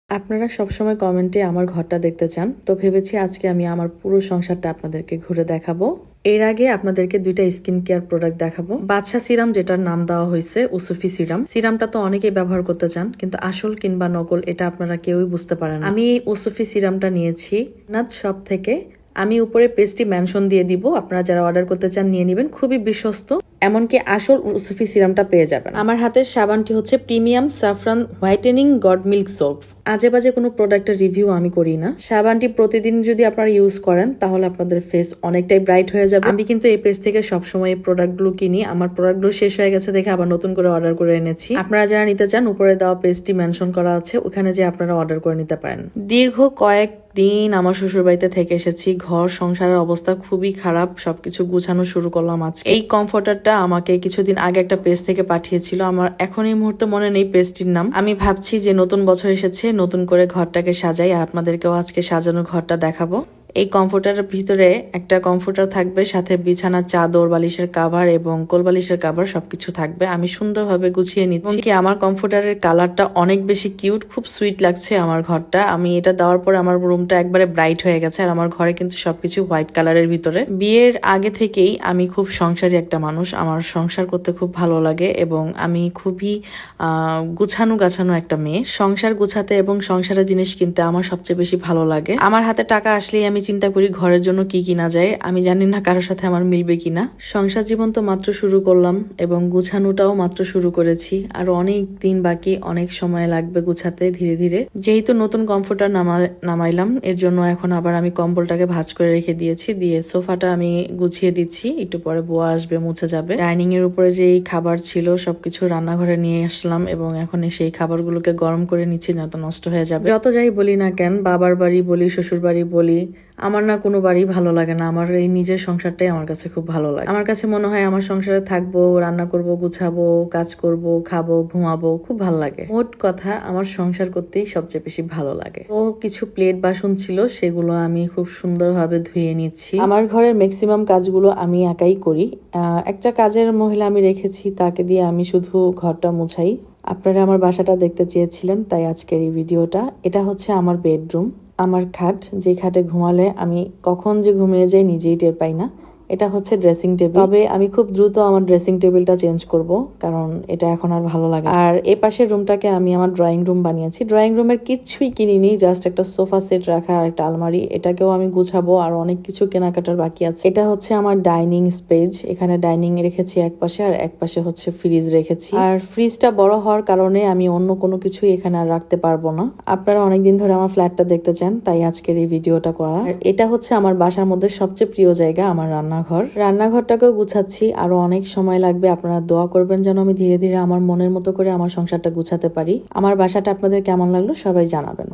আপনারা সবসময় কমেন্টে আমার ঘরটা দেখতে চান, তো ভেবেছি আজকে আমি আমার পুরো সংসারটা আপনাদেরকে ঘুরে দেখাবো। এর আগে আপনাদেরকে দুইটা স্কিন কেয়ার প্রোডাক্ট দেখাবো। বাদশা সিরাম, যেটার নাম দেওয়া হয়েছে উসুফি সিরাম। সিরামটা তো অনেকেই ব্যবহার করতে চান, কিন্তু আসল কিংবা নকল এটা আপনারা কেউই বুঝতে পারেন না। আমি এই উসুফি সিরামটা নিয়েছি নাথ শপ থেকে। আমি উপরে পেজটি মেনশন দিয়ে দিব, আপনারা যারা অর্ডার করতে চান নিয়ে নেবেন, খুবই বিশ্বস্ত। এমনকি আসল উসুফি সিরামটা পেয়ে যাবেন। আমার হাতের সাবানটি হচ্ছে premium saffron whitening god milk soap. আজে বাজে কোনো প্রোডাক্টের রিভিউ আমি করি না। সাবানটি প্রতিদিন যদি আপনারা ইউজ করেন তাহলে আপনাদের ফেস অনেকটাই ব্রাইট হয়ে যাবে। আমি কিন্তু এই পেজ থেকে সবসময় এই প্রোডাক্টগুলো কিনি। আমার প্রোডাক্টগুলো শেষ হয়ে গেছে দেখে আবার নতুন করে অর্ডার করে এনেছি। আপনারা যারা নিতে চান উপরে দেওয়া পেজটি মেনশন করা আছে, ওখানে যে আপনারা অর্ডার করে নিতে পারেন। দীর্ঘ কয়েকদিন আমার শ্বশুর বাড়িতে থেকে এসেছি। ঘর সংসারের অবস্থা খুবই খারাপ, সবকিছু গুছানো শুরু করলাম আজকে। এই কমফোর্টারটা আমাকে কিছুদিন আগে একটা পেজ থেকে পাঠিয়েছিল। আমার এখন এই মুহূর্তে মনে নেই পেজটির নাম। আমি ভাবছি যে নতুন বছর এসেছে, নতুন করে ঘরটাকে সাজাই, আর আপনাদেরকেও আজকে সাজানো ঘরটা দেখাবো। এই কমফোর্টারের ভিতরে একটা কমফোর্টার থাকবে, সাথে বিছানার চাদর, বালিশের কাভার এবং কোলবালিশের কাভার সবকিছু থাকবে। আমি সুন্দরভাবে গুছিয়ে নিচ্ছি। আমার কমফোর্টারের কালারটা অনেক বেশি কিউট, খুব সুইট লাগছে আমার ঘরটা। আমি এটা দেওয়ার পরে আমার রুমটা একবারে ব্রাইট হয়ে গেছে। আর আমার ঘরে কিন্তু সবকিছু হোয়াইট কালারের ভিতরে। বিয়ের আগে থেকেই আমি খুব সংসারী একটা মানুষ। আমার সংসার করতে খুব ভালো লাগে এবং আমি খুবই গুছানো গাছানো একটা মেয়ে। সংসার গুছাতে এবং সংসারের জিনিস কিনতে আমার সবচেয়ে বেশি ভালো লাগে। আমার হাতে টাকা আসলেই আমি চিন্তা করি ঘরের জন্য কি কিনা যায়। আমি জানি না কারোর সাথে আমার মিলবে কিনা। সংসার জীবন তো মাত্র শুরু করলাম এবং গুছানোটাও মাত্র শুরু করেছি। আর অনেক দিন বাকি, অনেক সময় লাগবে গুছাতে ধীরে ধীরে। যেহেতু নতুন কমফোর্টার নামাইলাম, এর জন্য এখন আবার আমি কম্বলটাকে ভাঁজ করে রেখে দিয়েছি। দিয়ে সোফাটা আমি গুছিয়ে দিচ্ছি, একটু পরে বুয়া আসবে, মুছে যাবে। ডাইনিং এর উপরে যে খাবার ছিল সবকিছু রান্নাঘরে নিয়ে আসলাম এবং এখন সেই খাবারগুলোকে গরম করে নিচ্ছি, না তো নষ্ট হয়ে যাবে। যত যাই বলি না কেন, বাবার বাড়ি বলি, শ্বশুর বাড়ি বলি, আমার না কোনো বাড়ি ভালো লাগে না। আমার এই নিজের সংসারটাই আমার কাছে খুব ভালো লাগে। আমার কাছে মনে হয় আমার সংসারে থাকবো, রান্না করব, গুছাবো, কাজ করব, খাবো, ঘুমাবো, খুব ভালো লাগে। মোট কথা আমার সংসার করতেই সবচেয়ে বেশি ভালো লাগে। তো কিছু প্লেট বাসন ছিল, সেগুলো আমি খুব সুন্দরভাবে ধুয়ে নিচ্ছি। আমার ঘরের ম্যাক্সিমাম কাজগুলো আমি একাই করি। একটা কাজের মহিলা আমি রেখেছি, তাকে দিয়ে আমি শুধু ঘরটা মুছাই। আপনারা আমার বাসাটা দেখতে চেয়েছিলেন, তাই আজকের এই ভিডিওটা। এটা হচ্ছে আমার বেডরুম, আমার খাট, যে খাটে ঘুমালে আমি কখন যে ঘুমিয়ে যাই নিজেই টের পাই না। এটা হচ্ছে ড্রেসিং টেবিল। তবে আমি খুব দ্রুত আমার ড্রেসিং টেবিলটা চেঞ্জ করব, কারণ এটা এখন আর ভালো লাগে। আর এই পাশের রুমটাকে আমি আমার ড্রয়িং রুম বানিয়েছি। ড্রয়িং রুমের কিছুই কিনিনি, জাস্ট একটা সোফা সেট রাখা আর একটা আলমারি। এটাকেও আমি গুছাবো, আর অনেক কিছু কেনাকাটার বাকি আছে। এটা হচ্ছে আমার ডাইনিং স্পেস। এখানে ডাইনিং রেখেছি এক পাশে, আর এক পাশে হচ্ছে ফ্রিজ রেখেছি। আর ফ্রিজটা বড় হওয়ার কারণে আমি অন্য কোনো কিছু এখানে আর রাখতে পারবো না। আপনারা অনেকদিন ধরে আমার ফ্ল্যাটটা দেখতে চান, তাই আজকের এই ভিডিওটা করা। আর এটা হচ্ছে আমার বাসার মধ্যে সবচেয়ে প্রিয় জায়গা, আমার রান্নাঘরটাকেও গুছাচ্ছি। আরো অনেক সময় লাগবে, আপনারা দোয়া করবেন যেন আমি ধীরে ধীরে আমার মনের মতো করে আমার সংসারটা গুছাতে পারি। আমার বাসাটা আপনাদের কেমন লাগলো সবাই জানাবেন।